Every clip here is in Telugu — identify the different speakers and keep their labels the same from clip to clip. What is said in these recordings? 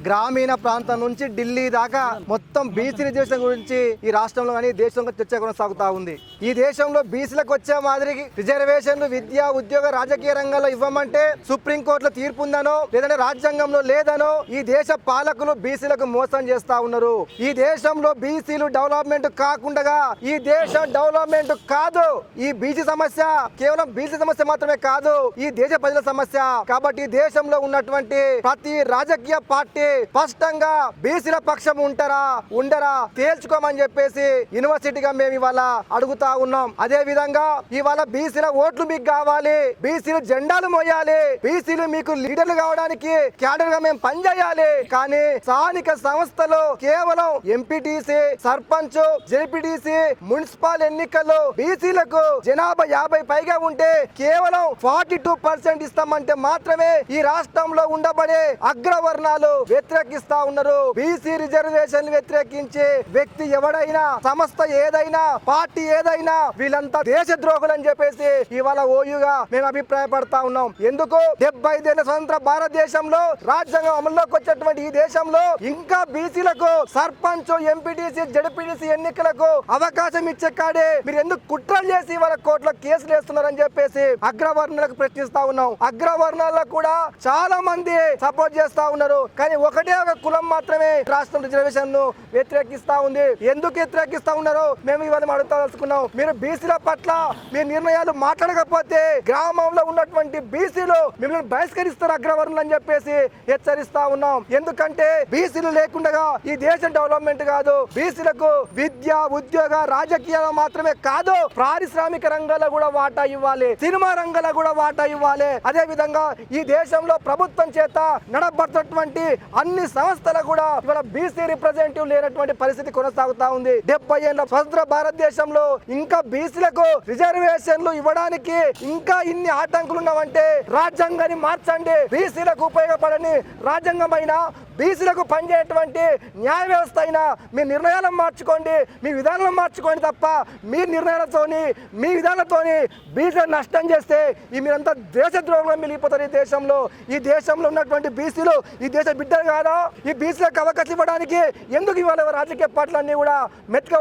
Speaker 1: గ్రామీణ ప్రాంతం నుంచి ఢిల్లీ దాకా మొత్తం బీసీ రిజర్వేషన్ గురించి ఈ రాష్ట్రంలో కానీ దేశంలో చర్చ కొనసాగుతా ఉంది. ఈ దేశంలో బీసీలకు వచ్చే మాదిరికి రిజర్వేషన్లు విద్య ఉద్యోగ రాజకీయ రంగంలో ఇవ్వమంటే సుప్రీంకోర్టులో తీర్పు ఉందనో లేదంటే రాజ్యాంగంలో లేదనో ఈ దేశ పాలకులు బీసీలకు మోసం చేస్తా ఉన్నారు. ఈ దేశంలో బీసీలు డెవలప్మెంట్ కాకుండా ఈ దేశం డెవలప్మెంట్ కాదు. ఈ బీసీ సమస్య కేవలం బీసీ సమస్య మాత్రమే కాదు, ఈ దేశ ప్రజల సమస్య. కాబట్టి దేశంలో ఉన్నటువంటి ప్రతి రాజకీయ పార్టీ స్పష్టంగా బీసీల పక్షం ఉండరా తేల్చుకోమని చెప్పేసి యూనివర్సిటీగా మేము ఇవాళ అడుగుతా ఉన్నాం. అదే విధంగా ఇవాళ బీసీల ఓట్లు మీకు కావాలి, బీసీలు జెండాలు మోయాలి, బీసీలు మీకు లీడర్లు కావడానికి క్యాడర్ గా మేము పనిచేయాలి. కానీ స్థానిక సంస్థలు కేవలం ఎంపీటీసీ, సర్పంచ్, జెడ్పీటీసీ, మున్సిపల్ ఎన్నికల్లో బీసీలకు జనాభా 50 పైగా ఉంటే కేవలం 42% ఇస్తామంటే మాత్రమే ఈ రాష్ట్రంలో ఉండబడే అగ్రవర్ణాలు వ్యతిరేకిస్తా ఉన్నారు. బీసీ రిజర్వేషన్ వ్యతిరేకించే వ్యక్తి ఎవడైనా, సంస్థ ఏదైనా, పార్టీ ఏదైనా వీళ్ళంతా దేశద్రోహులు అని చెప్పేసి ఇవాళ ఓయుగా మేము అభిప్రాయపడతా ఉన్నాం. ఎందుకు 75 ఏళ్ల స్వతంత్ర భారతదేశంలో రాజ్యాంగం అమల్లోకి వచ్చేటువంటి ఈ దేశంలో ఇంకా బీసీలకు సర్పంచ్, ఎంపీటీసీ, జెడ్పీటీసీ ఎన్నికలకు అవకాశం ఇచ్చే కాడే మీరు ఎందుకు కుట్రలు చేసి వాళ్ళ కోర్టులో కేసులు వేస్తున్నారని చెప్పేసి అగ్రవర్ణాలకు ప్రశ్నిస్తా ఉన్నాం. అగ్రవర్ణాలకు కూడా చాలా మంది సపోర్ట్ చేస్తా ఉన్నారు. కానీ ఒకటే ఒక కులం మాత్రమే రాష్ట్రం రిజర్వేషన్ ను వ్యతిరేకిస్తా ఉంది. ఎందుకు వ్యతిరేకిస్తా ఉన్నారో మేము ఇవాళ అడుగుతాల్సుకున్నాం. మీరు బీసీల పట్ల మీ నిర్ణయాలు మాట్లాడకపోతే గ్రామంలో ఉన్నటువంటి బీసీలు మిమ్మల్ని బహిష్కరిస్తారు అగ్రవర్ణులు అని చెప్పేసి హెచ్చరిస్తా ఉన్నాం. ఎందుకంటే బీసీలు లేకుండా ఈ దేశం డెవలప్మెంట్ కాదు. బీసీలకు విద్య ఉద్యోగ రాజకీయాలు మాత్రమే కాదు, పారిశ్రామిక రంగాల్లో కూడా వాటా ఇవ్వాలి, సినిమా రంగంలో కూడా వాటా ఇవ్వాలి. అదే విధంగా ఈ దేశంలో ప్రభుత్వం చేత నడబడుతున్నటువంటి అన్ని సంస్థలు కూడా ఇవాళ బీసీ రిప్రజెంటేటివ్ లేనటువంటి పరిస్థితి కొనసాగుతా ఉంది. 70 ఏళ్ల స్వతంత్ర భారతదేశంలో ఇంకా బీసీలకు రిజర్వేషన్లు ఇవ్వడానికి ఇంకా ఇన్ని ఆటంకులు ఉన్నామంటే రాజ్యాంగాన్ని మార్చండి. బీసీలకు ఉపయోగపడని రాజ్యాంగమైన బీసీలకు పనిచేయటువంటి న్యాయ వ్యవస్థ అయినా మీ నిర్ణయాలను మార్చుకోండి, మీ విధానాలను మార్చుకోండి తప్ప మీ నిర్ణయాలతోని మీ విధానాలతోని బీసీలను నష్టం చేస్తే ఈ మీరంతా దేశద్రోహంగా మిగిలిపోతారు. ఈ దేశంలో ఉన్నటువంటి బీసీలు ఈ దేశ బిడ్డలు కాదా? ఈ బీసీలకు అవకాశం ఇవ్వడానికి ఎందుకు ఇవాళ రాజకీయ పార్టీలన్నీ కూడా మెతక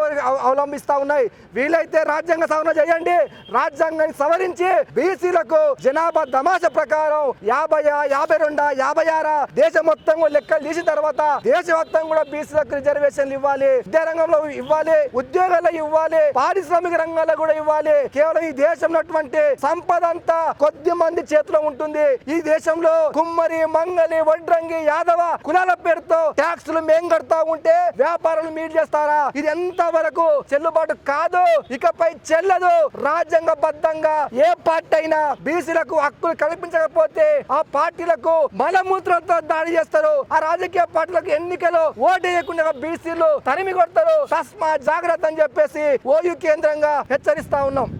Speaker 1: అవలంబిస్తా ఉన్నాయి. వీలైతే రాజ్యాంగ సవరణ చేయండి, రాజ్యాంగాన్ని సవరించి బీసీలకు జనాభా తమాషా ప్రకారం 50, 52, 56 దేశం మొత్తం లెక్కలు తీసిన తర్వాత దేశవ్యాప్తంగా కూడా బీసీలకు రిజర్వేషన్లు ఇవ్వాలి, విద్యా రంగంలో ఇవ్వాలి, ఉద్యోగాల్లో ఇవ్వాలి, పారిశ్రామిక రంగాల్లో కూడా ఇవ్వాలి. కేవలం ఈ దేశంలో సంపద అంతా కొద్ది మంది చేతిలో ఉంటుంది. ఈ దేశంలో కుమ్మరి, మంగలి, వడ్రంగి, యాదవ కులాల పేరుతో ట్యాక్సులు మేం కడతా ఉంటే వ్యాపారాలు మీరు చేస్తారా? ఇది ఎంత వరకు చెల్లుబాటు కాదు, ఇకపై చెల్లదు. రాజ్యాంగ బద్దంగా ఏ పార్టీ అయినా బీసీలకు హక్కులు కల్పించకపోతే ఆ పార్టీలకు మలమూత్రంతో దాడి చేస్తారు. ఆ రాజకీయ పార్టీలకు ఎన్నికలు ఓటు వేయకుండా బీసీలు తరిమి కొడతారు. తస్మా జాగ్రత్త అని చెప్పేసి ఓయూ కేంద్రంగా హెచ్చరిస్తా ఉన్నాం.